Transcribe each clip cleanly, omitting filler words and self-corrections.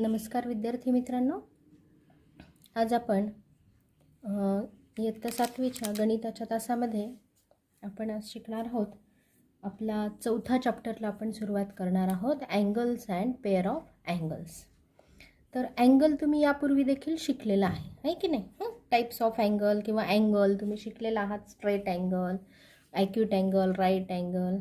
नमस्कार विद्यार्थी मित्रांनो, आज आपण इयत्ता 7वीच्या गणिताच्या तासामध्ये आपण आज शिकणार आहोत. आपला चौथा चॅप्टरला आपण सुरुवात करणार आहोत, angles and pair of angles. तर अँगल तुम्ही यापूर्वी देखील शिकलेला आहे की नाही? टाइप्स ऑफ अँगल किंवा अँगल तुम्ही शिकलेला आहात. Straight angle, acute angle, right angle,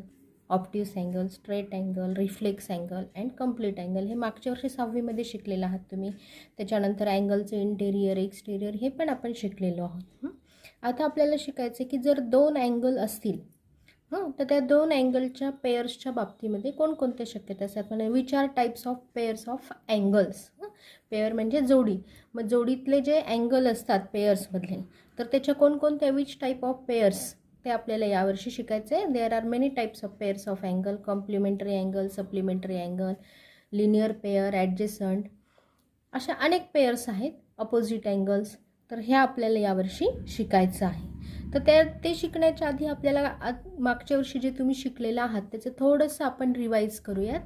obtuse angle, straight angle, reflex angle and complete angle हे मागच्या वर्षी 6वीमध्ये शिकलेलं आहात तुम्ही. त्याच्यानंतर अँगलचं इंटेरियर एक्सटेरियर हे पण आपण शिकलेलो आहोत. आता आपल्याला शिकायचं की जर दोन अँगल असतील तर त्या दोन अँगलच्या पेअर्सच्या बाबतीमध्ये कोणकोणत्या शक्यता असतात, म्हणजे which are types of pairs of angles. Pair म्हणजे जोडी. मग जोडीतले जे अँगल असतात पेअर्समधले, तर त्याच्या कोणकोणत्या विच टाईप ऑफ पेअर्स ते आपल्याला यावर्षी शिकायचं आहे. There are many types of pairs of angle, complementary angle, supplementary angle, linear pair, adjacent, अशा अनेक पेअर्स आहेत, अपोजिट अँगल्स. तर ह्या आपल्याला यावर्षी शिकायचं आहे. तर ते शिकण्याच्या आधी आपल्याला मागच्या वर्षी जे तुम्ही शिकलेलं आहात त्याचं थोडंसं आपण रिवाईज करूयात.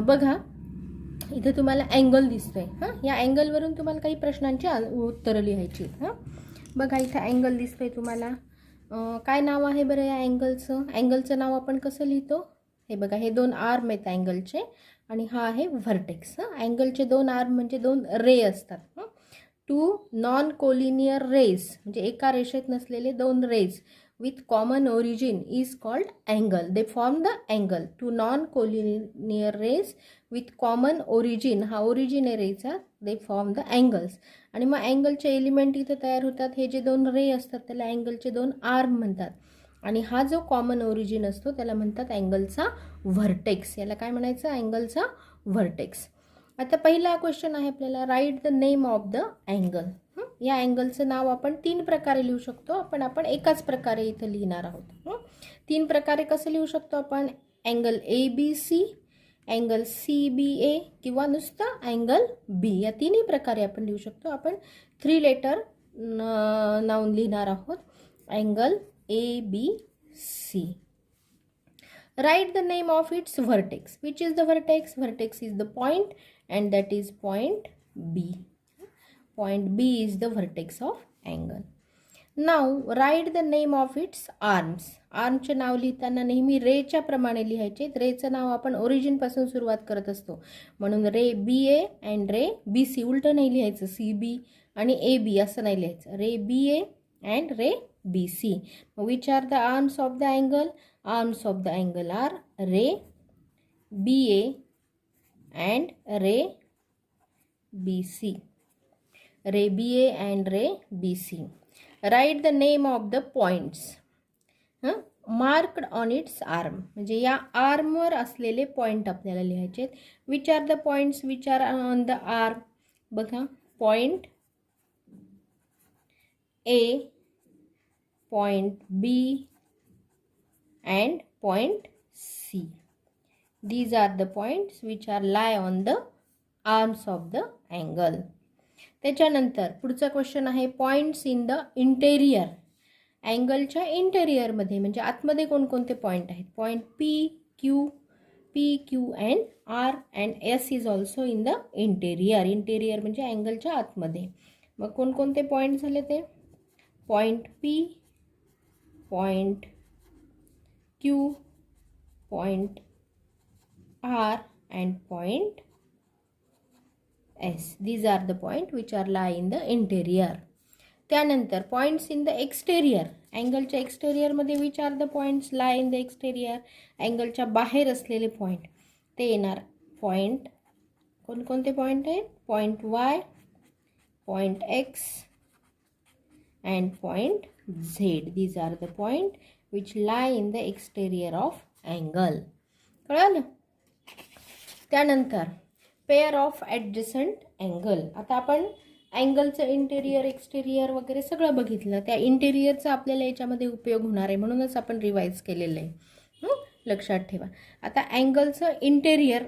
बघा, इथे तुम्हाला अँगल दिसतोय. या अँगलवरून तुम्हाला काही प्रश्नांची उत्तरं लिहायची. बघा, इथे अँगल दिसतोय तुम्हाला. काय नाव आहे बरं या अँगलचं? अँगलचं नाव आपण कसं लिहितो? हे बघा, हे दोन आर्म आहेत अँगलचे आणि हा आहे व्हर्टेक्स. अँगलचे दोन आर्म म्हणजे दोन रे असतात. टू नॉन कोलिनियर रेज म्हणजे एका रेषेत नसलेले दोन rays with common origin is called angle. They form the angle. Two non collinear rays with common origin, हा ओरिजिन आहे रेचा, दे फॉर्म द अँगल्स. आणि मग अँगलचे एलिमेंट इथे तयार होतात. हे जे दोन रे असतात त्याला अँगलचे दोन आर्म म्हणतात आणि हा जो कॉमन ओरिजिन असतो त्याला म्हणतात अँगलचा व्हर्टेक्स. याला काय म्हणायचं? अँगलचा व्हर्टेक्स. आता पहिला क्वेश्चन आहे आपल्याला, write the name of the angle. या अँगलचं नाव आपण 3 प्रकारे लिहू शकतो. आपण एकाच प्रकारे इथं लिहिणार आहोत. 3 प्रकारे कसं लिहू शकतो आपण? अँगल ABC, अँगल CBA किंवा नुसतं अँगल B. या तिन्ही प्रकारे आपण लिहू शकतो. आपण 3 लेटर नाउन लिहिणार आहोत. Angle ABC. Write the name of its vertex. Which is the vertex? Vertex is the point and that is point B. Point B is the vertex of angle. Now write the name of its arms. आर्मचे नाव लिहिताना नेहमी रेच्या प्रमाणे लिहायचे. रेचं नाव आपण origin पासून सुरुवात करत असतो, म्हणून रे BA अँड रे BC. उलटं नाही लिहायचं, CB आणि AB असं नाही लिहायचं. रे BA and ray BC. Which are the arms of the angle? Arms of the angle are ray BA and ray BC. Ray BA and ray BC. Write the name of the points marked on its arm. म्हणजे या आर्मवर असलेले point आपल्याला लिहायचे आहेत. Which are the points which are on the arm? बघा, point A, point B and point C. These are the points which are lie on the arms of the angle. त्याच्यानंतर पुढचा question आहे, points in the interior. अँगलच्या इंटेरियरमध्ये म्हणजे आतमध्ये कोणकोणते point आहेत? Point P, Q and R and S is also in the interior. Interior म्हणजे अँगलच्या आतमध्ये. मग कोणकोणते पॉईंट झाले ते? Point P, point Q, point R and point S. These are the points which are lie in the interior. त्यानंतर points in the exterior. अँगलच्या एक्सटेरियरमध्ये which are the points lie in the exterior? अँगलच्या बाहेर असलेले point ते येणार. Point कोणकोणते point आहेत? Point Y, point X and point Z. These are the points which lie in the exterior of angle. कळलं? त्यानंतर pair of adjacent angle. आता आपण अँगलचं इंटेरियर एक्सटेरियर वगैरे सगळं बघितलं. त्या इंटेरियरचा आपल्याला याच्यामध्ये उपयोग होणार आहे, म्हणूनच आपण रिवाईज केलेलं आहे. लक्षात ठेवा. आता अँगलचं इंटेरियर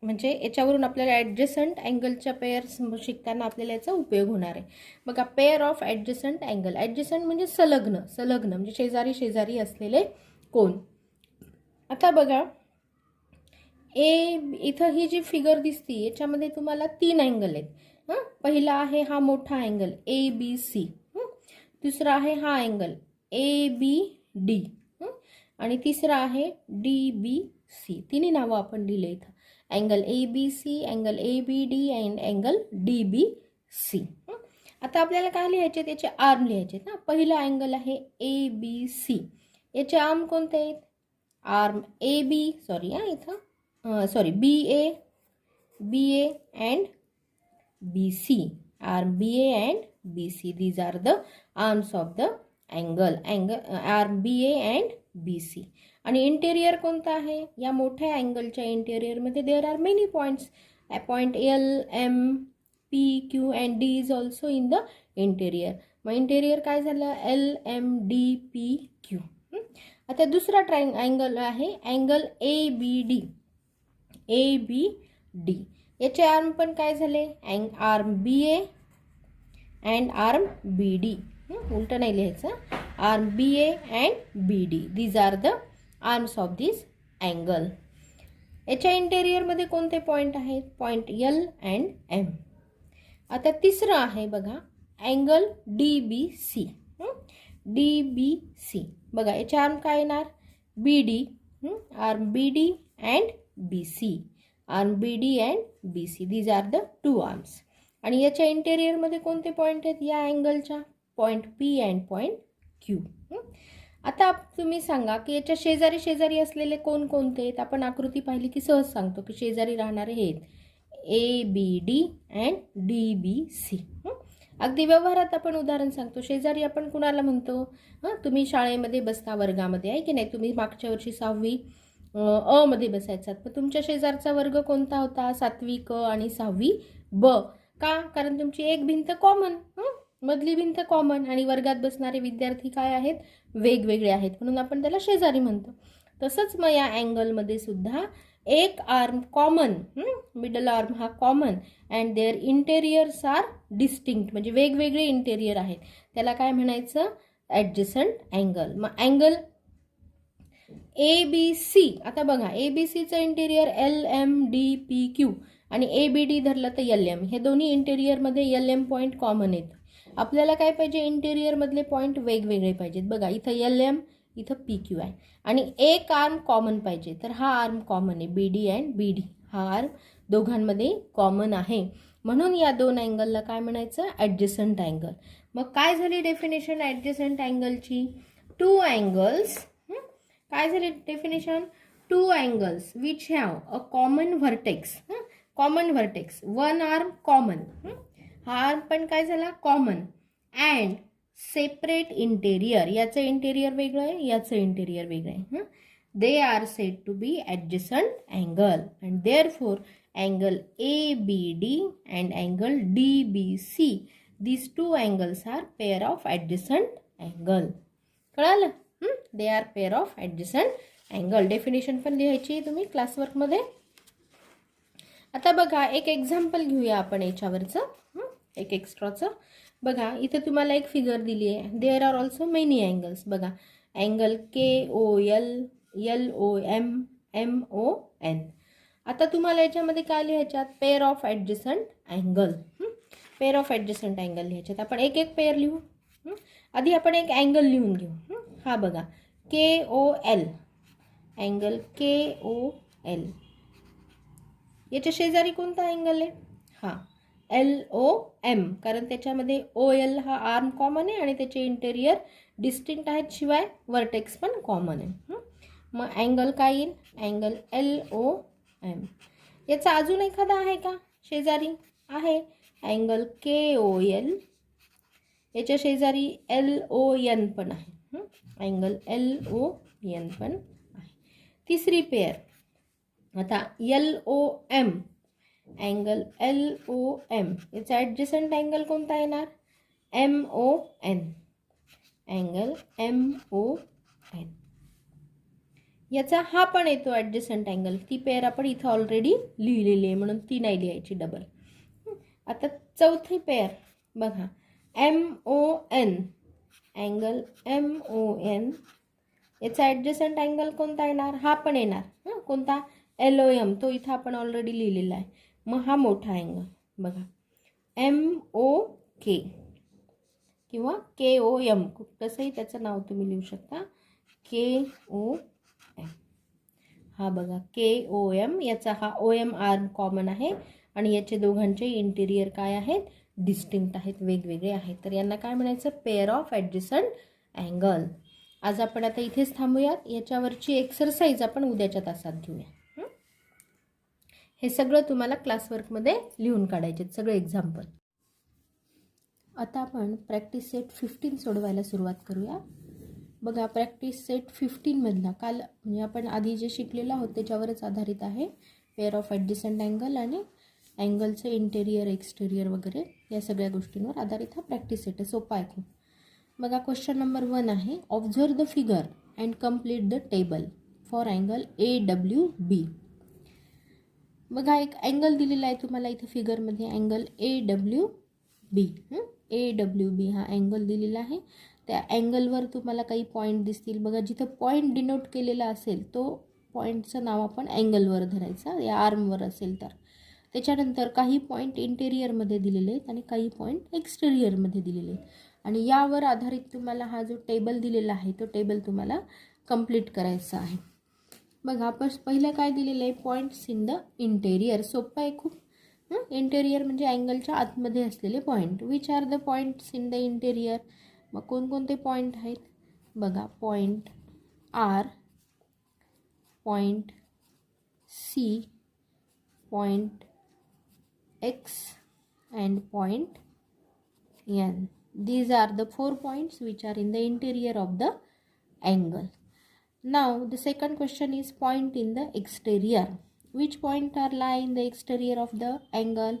म्हणजे याच्यावरून आपल्याला ॲडजसंट अँगलच्या पेअर्स शिकताना आपल्याला याचा उपयोग होणार आहे. बघा, पेअर ऑफ ॲडजसंट अँगल. ॲडजसंट म्हणजे संलग्न म्हणजे शेजारी शेजारी असलेले कोन. आता बघा, इथं ही जी फिगर दिसती याच्यामध्ये तुम्हाला 3 अँगल आहेत. पहिला आहे हा मोठा अँगल ABC. दुसरा आहे हा अँगल ABD. आणि तिसरा आहे DBC. तिन्ही नावं आपण दिले इथं. Angle ABC, angle ABD and angle DBC. आता आपल्याला काय लिहायचे, त्याचे आर्म लिहायचे ना. पहिला अँगल आहे ABC. याचे आर्म कोणते आहेत? Arm AB, BA and BC. Arm BA and BC. These are the arms of the angle. Arm BA and BC. आणि इंटेरियर कोणता आहे? या मोठ्या अँगलच्या इंटेरियरमध्ये there are many points. Point L, M, P, Q and D is also in the interior. मग interior काय झालं? L, M, D, P, Q. आता दुसरा अँगल आहे अँगल ABD. याचे आर्म पण काय झाले? Arm BA and arm BD. उलट नाही लिहायचं. Arm BA and BD. These are the arms of this angle. याच्या इंटेरियरमध्ये कोणते पॉईंट आहेत? Point L and M. आता तिसरं आहे बघा अँगल DBC. DBC बघा याचे आर्म काय येणार? BD. Arm BD and BC. Arm BD and BC. These are the 2 arms. आणि याच्या इंटेरियरमध्ये कोणते पॉईंट आहेत या अँगलच्या? Point P and point Q. आता तुम्ही सांगा की याच्या शेजारी शेजारी असलेले कोणते आहेत? आपण आकृती पाहिली की सहज सांगतो की शेजारी राहणारे हे आहेत ABD अँड DBC. अगदी व्यवहारात आपण उदाहरण सांगतो. शेजारी आपण कुणाला म्हणतो? तुम्ही शाळेमध्ये बसता वर्गामध्ये आहे की नाही? तुम्ही मागच्या वर्षी 6वी अ मध्ये बसायचात. पण तुमच्या शेजारचा वर्ग कोणता होता? 7वी क आणि 6वी ब. का? कारण तुमची एक भिंत कॉमन, मधली भिंत कॉमन आणि वर्गात बसणारे विद्यार्थी काय आहेत? वेगवेगळे आहेत, म्हणून आपण त्याला शेजारी म्हणतो. तसंच मग या अँगलमध्ये सुद्धा एक आर्म कॉमन, मिडल आर्म हा common and their interiors are distinct, म्हणजे वेगवेगळे इंटेरियर आहेत. त्याला काय म्हणायचं? Adjacent angle. मग अँगल ABC. आता बघा ABCचं इंटेरियर LMDPQ आणि ABD धरलं तर LM. हे दोन्ही इंटेरियरमध्ये LM पॉईंट कॉमन आहेत. आपल्याला काय पाहिजे? इंटेरियरमधले पॉईंट वेगवेगळे पाहिजेत. बघा इथं LM, इथं PQ आहे आणि एक आर्म कॉमन पाहिजे. तर हा आर्म कॉमन आहे BD अँड BD. हा आर्म दोघांमध्ये कॉमन आहे, म्हणून या दोन अँगलला काय म्हणायचं? Adjacent angle. मग काय झाली डेफिनेशन ॲडजसंट अँगलची? 2 अँगल्स. काय झाली definition? 2 angles which have a common vertex. Common vertex, 1 arm common. हा आर्म पण काय झाला? कॉमन. And separate interior. याचं इंटेरियर वेगळं आहे, याचं इंटेरियर वेगळं आहे. They are said to be adjacent angle and therefore angle ABD and angle DBC. these 2 angles are pair of adjacent angle. कळालं? They are pair of adjacent angle. Definition पण लिहायची तुम्ही क्लासवर्कमध्ये. आता बघा एक एक्झाम्पल घेऊया आपण याच्यावरचं, एक एक्स्ट्राचं. बघा इथे तुम्हाला एक फिगर दिली आहे. There are also many angles. बघा अँगल KOL, LOM, MON. आता तुम्हाला याच्यामध्ये काय लिहायच्यात? Pair of adjacent angle. Pair of adjacent angle लिहायच्यात. आपण एक एक पेअर लिहू. आधी आपण एक अँगल लिहून घेऊ. हा बघा KOL, अँगल KOL. याच्या शेजारी कोणता अँगल आहे? हा LOM, कारण त्याच्यामध्ये OL हा आर्म कॉमन आहे आणि त्याचे इंटेरियर डिस्टिंक्ट आहेत, शिवाय वर्टेक्स पण कॉमन आहे. मग अँगल काय येईल? Angle LOM. याचा अजून एखादा आहे का शेजारी? आहे अँगल KOL. याच्या शेजारी LON पण आहे. अँगल LON पण आहे. तिसरी पेअर आता LOM, अँगल LOM. याचा ॲडजसंट अँगल कोणता येणार? MON, angle MON. याचा हा पण येतो ॲडजसंट अँगल. ती पेअर आपण इथं ऑलरेडी लिहिलेली आहे, म्हणून ती नाही लिहायची डबल. आता चौथी पेअर बघा MON, अँगल MON. याचा ॲडजसंट अँगल कोणता येणार? हा पण येणार. कोणता? LOM तो इथं आपण ऑलरेडी लिहिलेला आहे. मग हा मोठा अँगल बघा MOK किंवा KOM, कसंही त्याचं नाव तुम्ही लिहू शकता. KOM हा बघा KOM, याचा हा OM आर्म कॉमन आहे आणि याचे दोघांचे इंटेरियर काय आहेत, डिस्टिंक्ट आहेत, वेगवेगळे आहेत. तर यांना काय म्हणायचं, पेअर ऑफ ॲडजसंट अँगल. आज आपण आता इथेच थांबूयात. याच्यावरची एक्सरसाइज आपण उद्याच्या तासात घेऊया. हे सगळं तुम्हाला क्लासवर्कमध्ये लिहून काढायचे सगळे एक्झाम्पल. आता आपण प्रॅक्टिस सेट 15 सोडवायला सुरुवात करूया. बघा प्रॅक्टिस सेट 15 मधला काल म्हणजे आपण आधी जे शिकलेलं आहोत त्याच्यावरच आधारित आहे. पेअर ऑफ ॲडजसंट अँगल आणि अँगलचं इंटेरियर एक्सटेरियर वगैरे या सगळ्या गोष्टींवर आधारित हा प्रॅक्टिस सेट आहे. सोपा आहे खूप. बघा क्वेश्चन नंबर 1 आहे, observe the figure and complete the table for angle AWB. बघा एक अँगल दिलेला आहे तुम्हाला इथे फिगरमध्ये, अँगल AWB. AWB हा अँगल दिलेला आहे. त्या अँगलवर तुम्हाला काही पॉईंट दिसतील. बघा जिथं पॉईंट डिनोट केलेला असेल तो पॉईंटचं नाव आपण अँगलवर धरायचं, या आर्मवर असेल तर. त्याच्यानंतर काही पॉईंट इंटेरियरमध्ये दिलेले आहेत आणि काही पॉईंट एक्सटेरियरमध्ये दिलेले आहेत आणि यावर आधारित तुम्हाला हा जो टेबल दिलेला आहे तो टेबल तुम्हाला कंप्लीट करायचा आहे. बघा आपण पहिलं काय दिलेलं आहे, पॉईंट्स इन द इंटेरियर. सोपं आहे खूप. इंटेरियर म्हणजे अँगलच्या आतमध्ये असलेले point. Which are the points in the interior. मग कोणकोणते पॉईंट आहेत बघा, point R, point C, point X and point N. These are the 4 points which are in the interior of the angle. Now the second question is point in the exterior. Which point are lie in the exterior of the angle?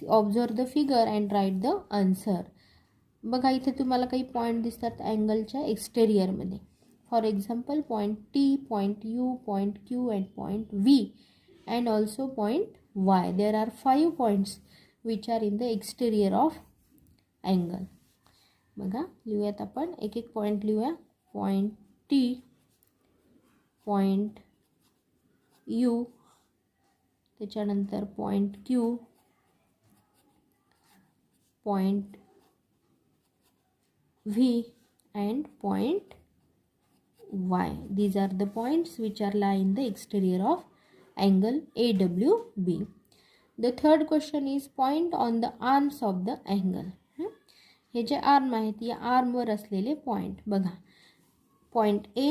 Observe the figure and write the answer. बघा इथे तुम्हाला काही point दिसतात अँगलच्या एक्सटेरियरमध्ये. For example point T, point U, point Q and point V and also point Y. There are 5 points which are in the exterior of angle. बघा लिहूयात आपण एक एक पॉईंट लिहूया. पॉईंट T, पॉईंट U, त्याच्यानंतर point Q, point V and point Y. These are the points which are lie in the exterior of angle AWB. The third question is point on the arms of the angle. हे जे arm आहेत या आर्मवर असलेले point बघा. Point A,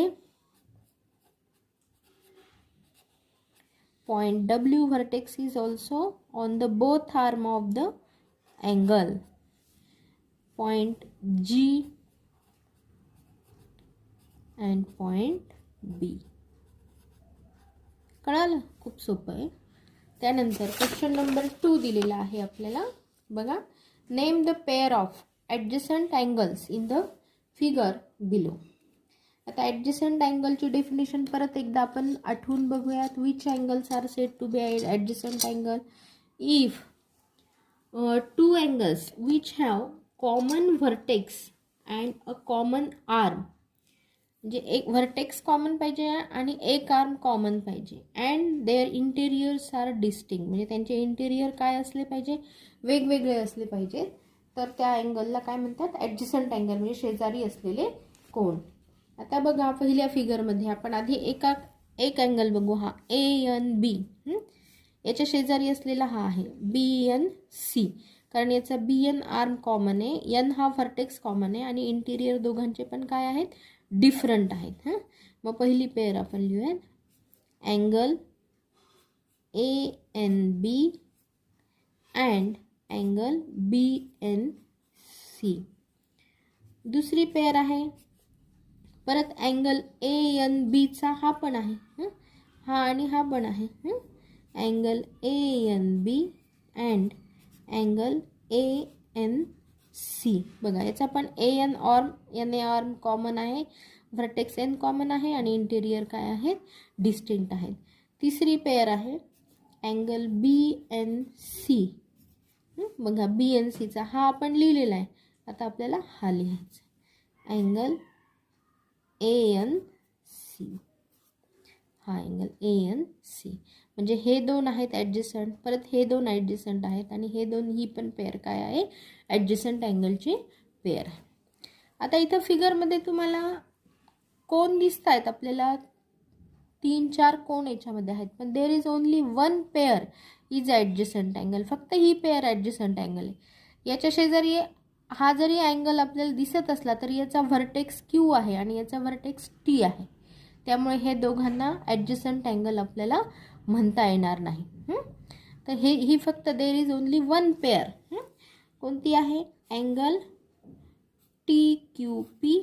point W vertex is also on the both arm of the angle. Point G and point B. कळालं, खूप सोपं आहे. त्यानंतर क्वेश्चन नंबर 2 दिलेला आहे आपल्याला. बघा name the pair of adjacent angles in the figure below. आता ॲडजसंट अँगलची डेफिनेशन परत एकदा आपण आठवून बघूयात. Which angles are said to be adjacent angle if 2 angles which have common vertex and a common arm. म्हणजे एक व्हर्टेक्स कॉमन पाहिजे आणि एक आर्म कॉमन पाहिजे. And their interiors are distinct. म्हणजे त्यांचे इंटेरियर काय असले पाहिजे, वेगवेगळे असले पाहिजे. तर त्या अँगलला काय म्हणतात, ॲडजसंट अँगल, म्हणजे शेजारी असलेले कोण. आता बघा पहिल्या फिगरमध्ये आपण आधी एक अँगल बघू. हा ANB. याच्या शेजारी असलेला हा आहे BNC. कारण याचा BN आर्म कॉमन आहे, N हा व्हर्टेक्स कॉमन आहे आणि इंटेरियर दोघांचे पण काय आहेत, डिफरंट आहेत. मग पहिली पेअर आपण लिहूयात, angle ANB and angle BNC. दुसरी पेअर आहे परत अँगल ANBचा हा पण आहे, हा आणि हा पण आहे. Angle ANB and angle ANC. बघा याचा पण AN आर्म कॉमन आहे, व्हर्टेक्स N कॉमन आहे आणि इंटेरियर काय आहेत, डिस्टिंक्ट आहेत. तिसरी पेअर आहे अँगल BNC. बघा BNCचा हा आपण लिहिलेला आहे. आता आपल्याला हा लिहायचा अँगल ANC. हा अँगल ANC. म्हणजे हे दोन आहेत ॲडजसंट, परत हे दोन ॲडजसंट आहेत आणि हे दोन, ही पण पेअर काय आहे, ॲडजसंट अँगलची पेअर आहे. आता इथं फिगरमध्ये तुम्हाला कोण दिसत आहेत, आपल्याला 3-4 कोण याच्यामध्ये आहेत, पण there is only one pair is adjacent angle. फक्त ही पेअर ॲडजसंट अँगल आहे. याच्या शेजारी हा जरी अँगल आपल्याला दिसत असला तरी याचा व्हर्टेक्स Q आहे आणि याचा व्हर्टेक्स T आहे. त्यामुळे हे दोघांना ॲडजसंट अँगल आपल्याला म्हणता येणार नाही. तर ही फक्त there is only one pair. कोणती आहे, अँगल TQP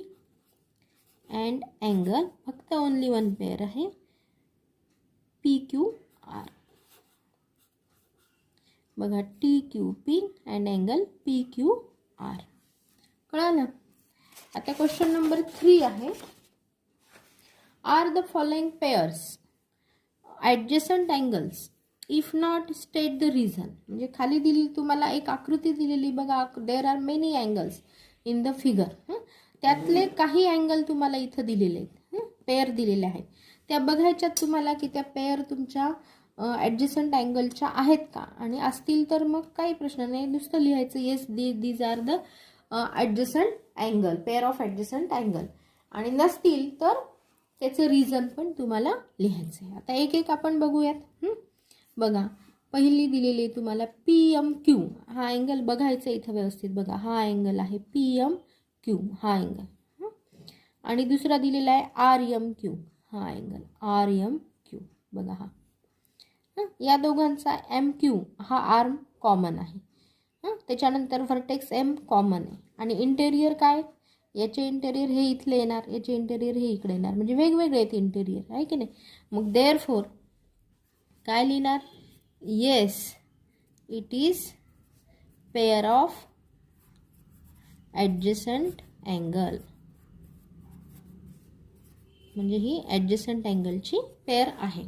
अँड अँगल, फक्त ओनली वन पेअर आहे, PQR. बघा, TQP अँड अँगल PQR. कळालं. आता क्वेश्चन नंबर 3 आहे, are the following pairs adjacent angles, if not state the reason. म्हणजे खाली दिली तुम्हाला एक आकृती दिलेली बघा, there are many angles in the figure. त्यातले काही अँगल तुम्हाला इथं दिलेले आहेत, पेअर दिलेले आहेत. त्या बघायच्यात तुम्हाला की त्या पेअर तुमच्या ॲडजसंट अँगलच्या आहेत का, आणि असतील तर मग काही प्रश्न नाही, नुसतं लिहायचं yes these are the adjacent angle, pair of adjacent angle. आणि नसतील तर त्याचं रिझन पण तुम्हाला लिहायचं आहे. आता एक एक आपण बघूयात. बघा, पहिली दिलेली तुम्हाला PMQ, हा अँगल बघायचा इथं व्यवस्थित. बघा, हा अँगल आहे PMQ, हा अँगल. आणि दुसरा दिलेला आहे RMQ, हा अँगल RMQ. बघा, हा या दोघांचा MQ हा आर्म कॉमन आहे. त्याच्यानंतर व्हर्टेक्स M कॉमन आहे. आणि इंटेरियर काय, याचे इंटेरियर हे इथले येणार, याचे इंटेरियर हे इकडे येणार, म्हणजे वेगवेगळे आहेत इंटेरियर, आहे की नाही. मग देअरफॉर काय लिहिणार, yes it is pair of adjacent angle. म्हणजे ही ॲडजसंट अँगलची पेअर आहे.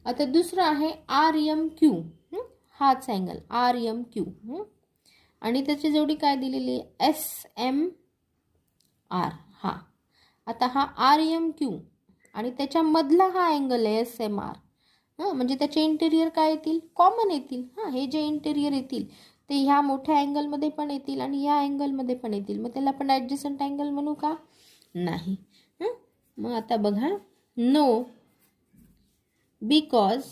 आता दुसरं आहे RMQ, हाच अँगल RMQ. आणि त्याची जोडी काय दिलेली आहे, SMR. हा आता हा RMQ आणि त्याच्यामधला हा अँगल आहे SMR. म्हणजे त्याचे इंटेरियर काय येतील, कॉमन येतील. हे जे इंटेरियर येतील ते ह्या मोठ्या अँगलमध्ये पण येतील आणि या अँगलमध्ये पण येतील. मग त्याला आपण ॲडजसंट अँगल म्हणू का, नाही. मग आता बघा, no, because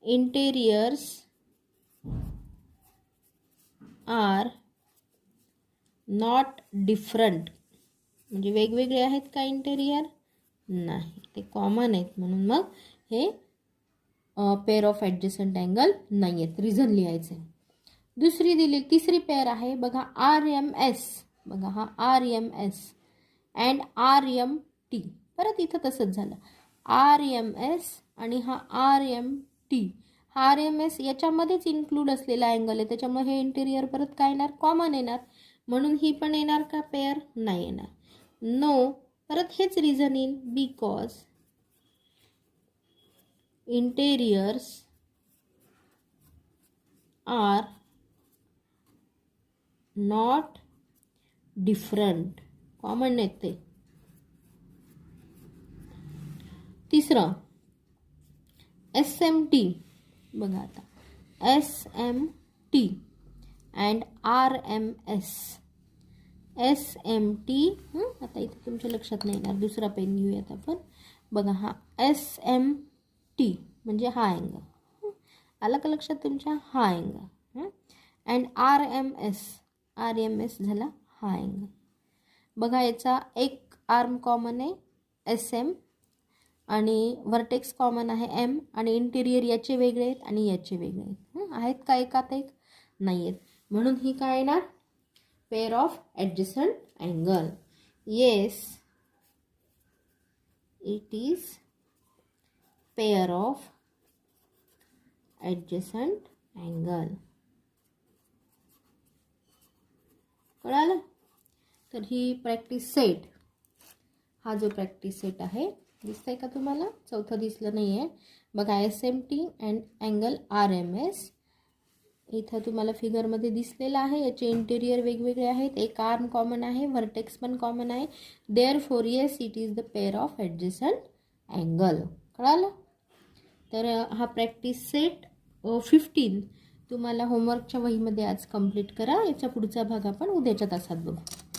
interiors are not different. म्हणजे वेगवेगळे आहेत का इंटेरियर, नाही, ते कॉमन आहेत. म्हणून मग हे पेअर ऑफ ॲडजसंट अँगल नाही आहेत. रिझन लिहायचं आहे. दुसरी दिली, तिसरी पेअर आहे बघा, RMS. बघा, हा RMS अँड RMT. परत इथं तसंच झालं, RMS आणि हा RMT. हा RMS याच्यामध्येच इन्क्लूड असलेला अँगल आहे, त्याच्यामुळे हे इंटेरियर परत काय येणार, कॉमन येणार. म्हणून ही पण येणार का पेअर, नाही येणार. नो, परत हेच रिझन येईल, because interiors are not different, common आहेत ते. तिसरं SMT. बघा, आता SMT अँड RMS. SMT, आता इथे तुमच्या लक्षात नाही येणार, दुसरा पेन घेऊयात आपण. बघा, हा SMT म्हणजे हा अँगल, आला का लक्षात तुमच्या, हा अँगल. अँड RMS झाला हा अँगल. बघा, याचा एक आर्म कॉमन आहे SM आणि व्हर्टेक्स कॉमन आहे M आणि इंटेरियर याचे वेगळे आहेत आणि याचे वेगळे आहेत. आहेत का एकात एक, नाही आहेत. म्हणून ही काय येणार, pair of adjacent angle. Yes it is pair of adjacent angle. कळालं. तर ही प्रॅक्टिस सेट, हा जो प्रॅक्टिस सेट आहे, दिसतंय का तुम्हाला, चौथं दिसलं नाही आहे बघा. SMT अँड अँगल RMS इथं तुम्हाला फिगरमध्ये दिसलेलं आहे. याचे इंटेरियर वेगवेगळे आहेत. एक आर्म कॉमन आहे, व्हर्टेक्स पण कॉमन आहे. Therefore yes it is the pair of adjacent angle. कळालं? तर हा प्रॅक्टिस सेट 15 तुम्हाला होमवर्कच्या वहीमध्ये आज कंप्लीट करा. याचा पुढचा भाग आपण उद्याच्या तासात बघू.